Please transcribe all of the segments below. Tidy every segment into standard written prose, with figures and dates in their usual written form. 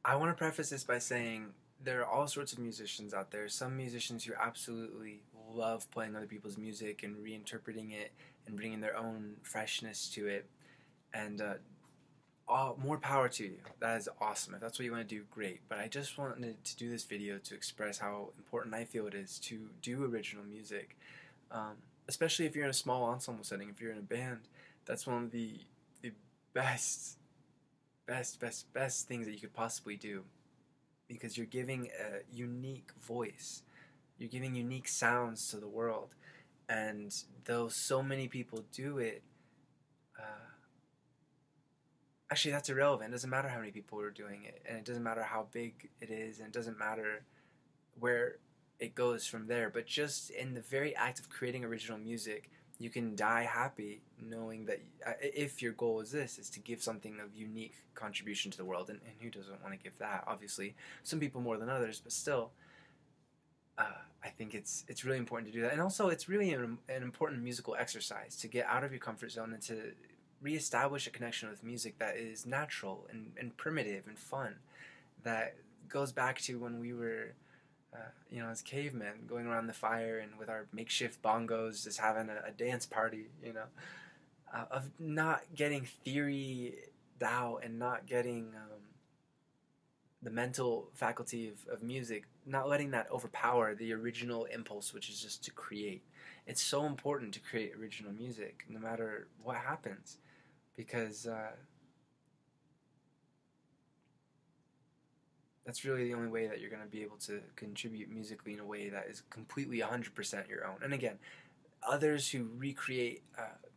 I want to preface this by saying there are all sorts of musicians out there. Some musicians who absolutely love playing other people's music and reinterpreting it and bringing their own freshness to it. And more power to you. That is awesome. If that's what you want to do, great. But I just wanted to do this video to express how important I feel it is to do original music, um, especially if you're in a small ensemble setting. If you're in a band, that's one of the best best things that you could possibly do, because you're giving a unique voice, you're giving unique sounds to the world. And though so many people do it, uh, actually that's irrelevant. It doesn't matter how many people are doing it, and it doesn't matter how big it is, and it doesn't matter where it goes from there. But just in the very act of creating original music, you can die happy knowing that if your goal is this, is to give something of unique contribution to the world. And who doesn't want to give that? Obviously, some people more than others, but still, I think it's really important to do that. And also, it's really an important musical exercise to get out of your comfort zone and to reestablish a connection with music that is natural and primitive and fun, that goes back to when we were as cavemen, going around the fire and with our makeshift bongos, just having a dance party, of not getting theory out and not getting the mental faculty of music, not letting that overpower the original impulse, which is just to create. It's so important to create original music, no matter what happens, because that's really the only way that you're going to be able to contribute musically in a way that is completely 100% your own. And again, others who recreate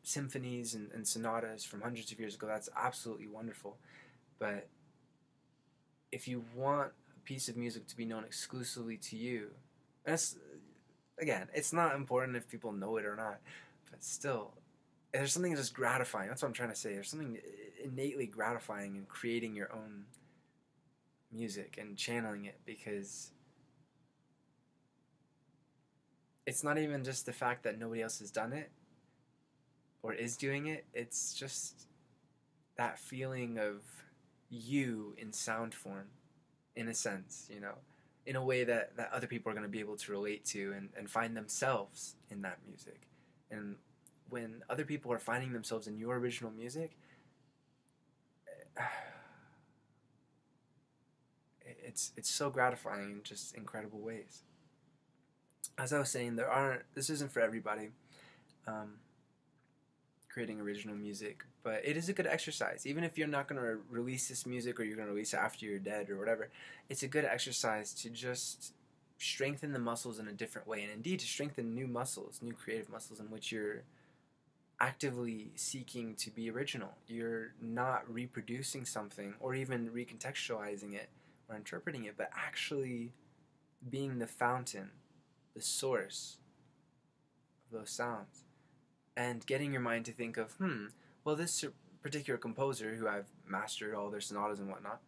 symphonies and sonatas from hundreds of years ago, that's absolutely wonderful. But if you want a piece of music to be known exclusively to you, and it's not important if people know it or not, but still, there's something just gratifying. That's what I'm trying to say. There's something innately gratifying in creating your own music and channeling it, because it's not even just the fact that nobody else has done it or is doing it. It's just that feeling of you in sound form, in a sense, in a way that other people are going to be able to relate to and find themselves in that music. And when other people are finding themselves in your original music, it's so gratifying in just incredible ways. As I was saying, this isn't for everybody, creating original music, but it is a good exercise. Even if you're not going to release this music, or you're going to release it after you're dead or whatever, it's a good exercise to just strengthen the muscles in a different way, and indeed to strengthen new muscles, new creative muscles, in which you're actively seeking to be original. You're not reproducing something or even recontextualizing it or interpreting it, but actually being the fountain, the source of those sounds, and getting your mind to think of, well, this particular composer who I've mastered all their sonatas and whatnot,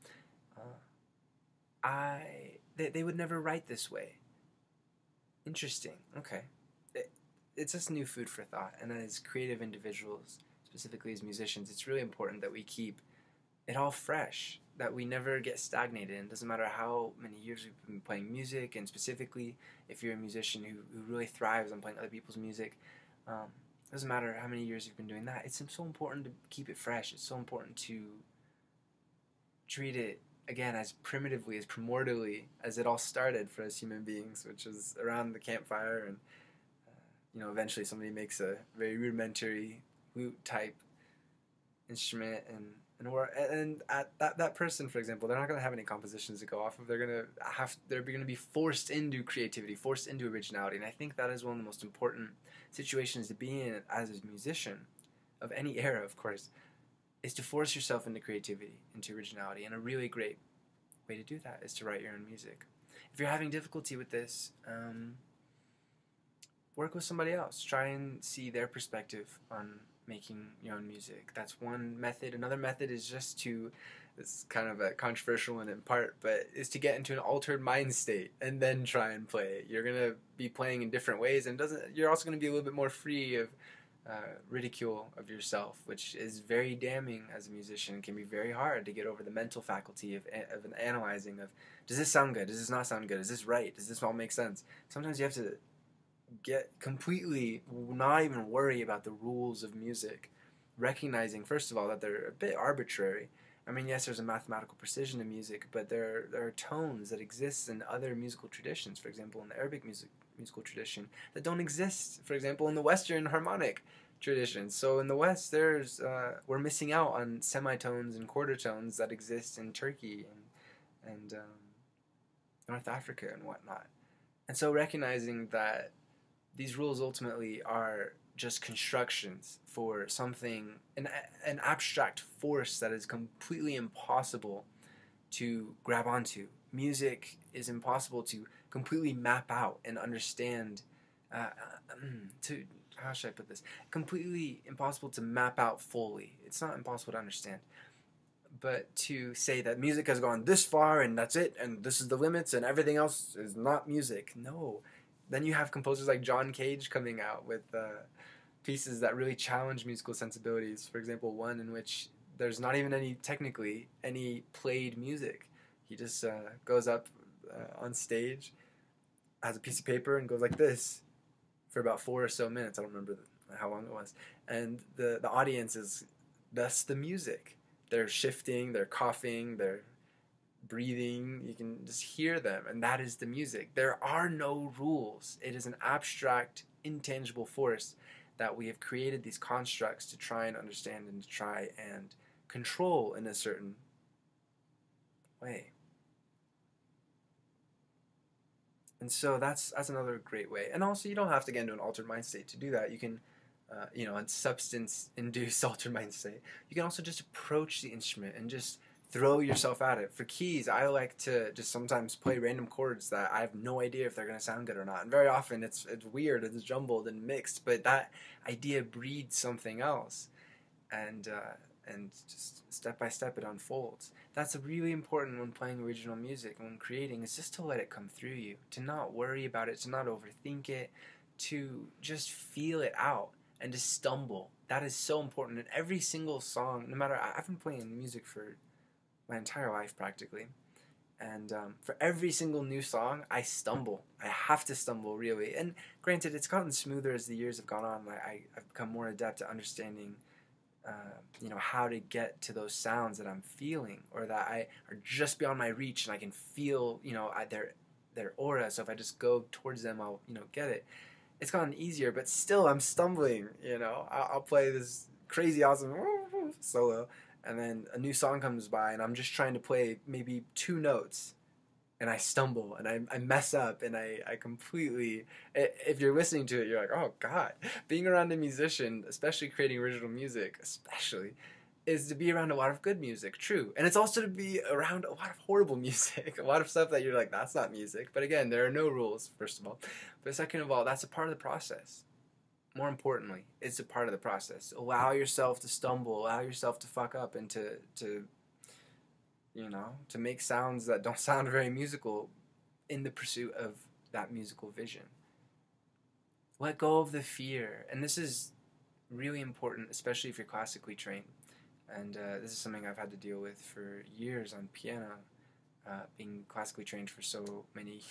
they would never write this way. Interesting. Okay. It's just new food for thought. And as creative individuals, specifically as musicians, it's really important that we keep it all fresh, that we never get stagnated. And it doesn't matter how many years we've been playing music, and specifically if you're a musician who really thrives on playing other people's music, it doesn't matter how many years you've been doing that. It's so important to keep it fresh. It's so important to treat it, again, as primitively, as primordially as it all started for us human beings, which is around the campfire. And eventually somebody makes a very rudimentary lute type instrument, and that person, for example, they're not going to have any compositions to go off of. They're going to be forced into creativity, forced into originality. And I think that is one of the most important situations to be in as a musician of any era, of course, is to force yourself into creativity, into originality. And a really great way to do that is to write your own music. If you're having difficulty with this, work with somebody else. Try and see their perspective on making your own music. That's one method. Another method is just to, it's kind of a controversial one in part, but is to get into an altered mind state and then try and play. You're going to be playing in different ways, and you're also going to be a little bit more free of ridicule of yourself, which is very damning as a musician. It can be very hard to get over the mental faculty of an analyzing of, does this sound good? Does this not sound good? Is this right? Does this all make sense? Sometimes you have to get completely, not even worry about the rules of music, recognizing, first of all, that they're a bit arbitrary. I mean, yes, there's a mathematical precision to music, but there are tones that exist in other musical traditions. For example, in the Arabic musical tradition, that don't exist, for example, in the Western harmonic tradition. So in the West, we're missing out on semitones and quarter tones that exist in Turkey and North Africa and whatnot. And so recognizing that these rules ultimately are just constructions for something, an abstract force that is completely impossible to grab onto. Music is impossible to completely map out and understand. How should I put this? Completely impossible to map out fully. It's not impossible to understand. But to say that music has gone this far and that's it, and this is the limits, and everything else is not music. No. Then you have composers like John Cage coming out with pieces that really challenge musical sensibilities. For example, one in which there's not even technically any played music. He just goes up on stage, has a piece of paper, and goes like this for about 4 or so minutes. I don't remember how long it was. And the audience is thus the music. They're shifting, they're coughing, they're breathing. You can just hear them, and that is the music. There are no rules. It is an abstract, intangible force that we have created these constructs to try and understand and to try and control in a certain way. And so that's another great way. And also, you don't have to get into an altered mind state to do that. You can, a substance-induced altered mind state. You can also just approach the instrument and just throw yourself at it. For keys, I like to just sometimes play random chords that I have no idea if they're going to sound good or not. And very often it's weird, it's jumbled and mixed, but that idea breeds something else. And just step by step it unfolds. That's really important when playing original music, when creating, is just to let it come through you, to not worry about it, to not overthink it, to just feel it out and to stumble. That is so important. In every single song, no matter, I've been playing music for my entire life practically, and for every single new song I stumble. I have to stumble, really. And granted, it's gotten smoother as the years have gone on. I've become more adept at understanding how to get to those sounds that I'm feeling, or that are just beyond my reach, and I can feel their aura. So if I just go towards them, I'll get it. It's gotten easier, but still I'm stumbling. I'll play this crazy awesome solo, and then a new song comes by, and I'm just trying to play maybe 2 notes, and I stumble, and I mess up, and I completely, if you're listening to it, you're like, oh God. Being around a musician, especially creating original music, is to be around a lot of good music, true. And it's also to be around a lot of horrible music, a lot of stuff that you're like, that's not music. But again, there are no rules, first of all. But second of all, that's a part of the process. More importantly, it's a part of the process. Allow yourself to stumble, allow yourself to fuck up, and to make sounds that don't sound very musical in the pursuit of that musical vision. Let go of the fear. And this is really important, especially if you're classically trained. And this is something I've had to deal with for years on piano, being classically trained for so many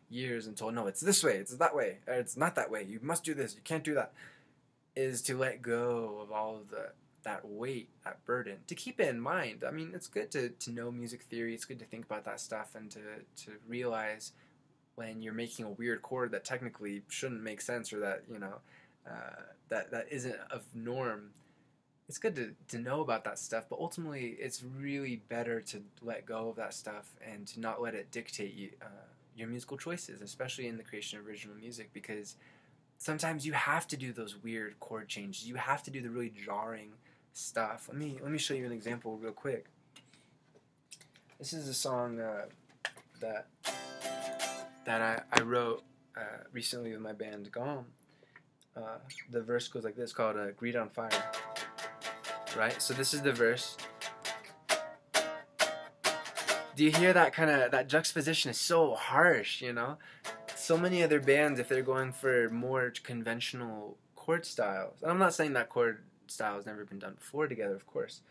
years and told, no, it's this way, it's that way, or it's not that way, you must do this, you can't do that, is to let go of all of that weight, that burden, to keep it in mind. I mean, it's good to know music theory, it's good to think about that stuff, and to realize when you're making a weird chord that technically shouldn't make sense, or that, that isn't of norm. It's good to know about that stuff, but ultimately it's really better to let go of that stuff and to not let it dictate your musical choices, especially in the creation of original music, because sometimes you have to do those weird chord changes. You have to do the really jarring stuff. Let me show you an example real quick. This is a song that I wrote recently with my band Gom. The verse goes like this, called Greed on Fire. Right? So this is the verse. Do you hear that juxtaposition is so harsh, So many other bands, if they're going for more conventional chord styles. And I'm not saying that chord style has never been done before together, of course.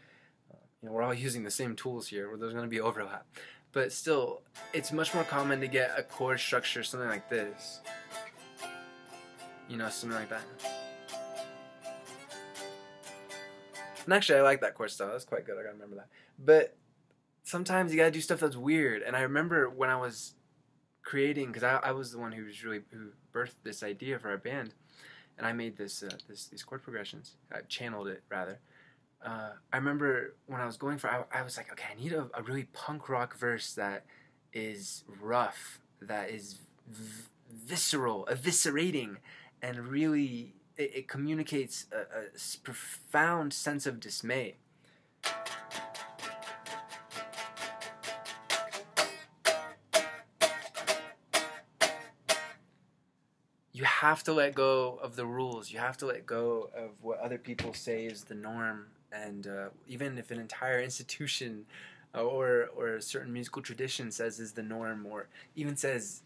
We're all using the same tools here, where there's going to be overlap. But still, it's much more common to get a chord structure, something like this. Something like that. And actually, I like that chord style. That's quite good. I gotta remember that. But sometimes you gotta do stuff that's weird. And I remember when I was creating, because I was the one who birthed this idea for our band, and I made these chord progressions. I channeled it rather. I remember when I was going for, I was like, okay, I need a really punk rock verse that is rough, that is visceral, eviscerating, and really it communicates a profound sense of dismay. You have to let go of the rules. You have to let go of what other people say is the norm. And even if an entire institution or a certain musical tradition says is the norm, or even says,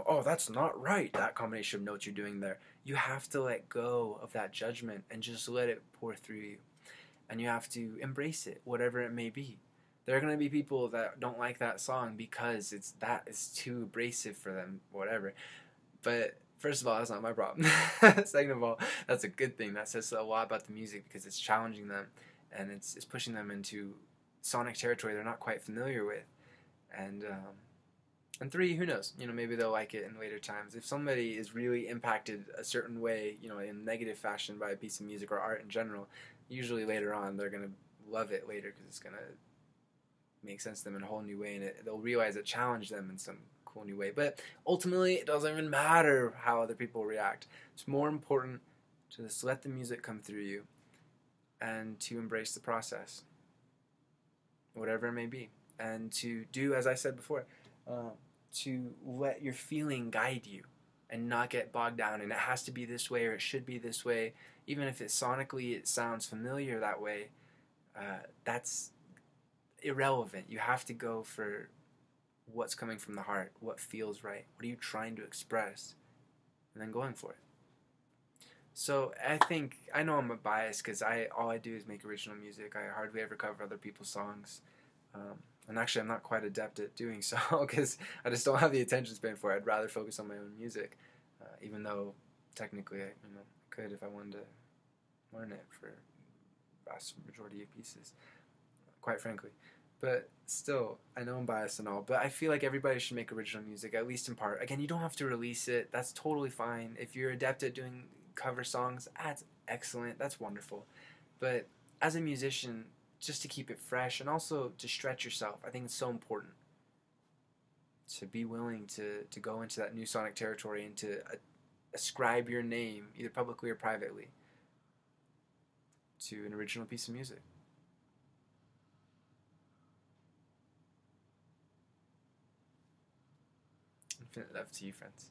oh, that's not right, that combination of notes you're doing there, you have to let go of that judgment and just let it pour through you. And you have to embrace it, whatever it may be. There are going to be people that don't like that song because that is too abrasive for them, whatever. But first of all, that's not my problem. Second of all, that's a good thing. That says a lot about the music because it's challenging them and it's pushing them into sonic territory they're not quite familiar with. And three, who knows? Maybe they'll like it in later times. If somebody is really impacted a certain way, in a negative fashion by a piece of music or art in general, usually later on they're going to love it later because it's going to make sense to them in a whole new way, and they'll realize it challenged them in some cool new way. But ultimately, it doesn't even matter how other people react. It's more important to just let the music come through you and to embrace the process, whatever it may be, and to do, as I said before, to let your feeling guide you and not get bogged down and it has to be this way or it should be this way. Even if sonically it sounds familiar that way, that's irrelevant. You have to go for what's coming from the heart, what feels right, what are you trying to express, and then going for it. So I know I'm a bias because all I do is make original music. I hardly ever cover other people's songs, and actually I'm not quite adept at doing so because I just don't have the attention span for it. I'd rather focus on my own music, even though technically I could if I wanted to learn it for the vast majority of pieces, quite frankly. But still, I know I'm biased and all, but I feel like everybody should make original music, at least in part. Again, you don't have to release it. That's totally fine. If you're adept at doing cover songs, that's excellent. That's wonderful. But as a musician, just to keep it fresh and also to stretch yourself, I think it's so important to be willing to go into that new sonic territory and to ascribe your name, either publicly or privately, to an original piece of music. Infinite love to you, friends.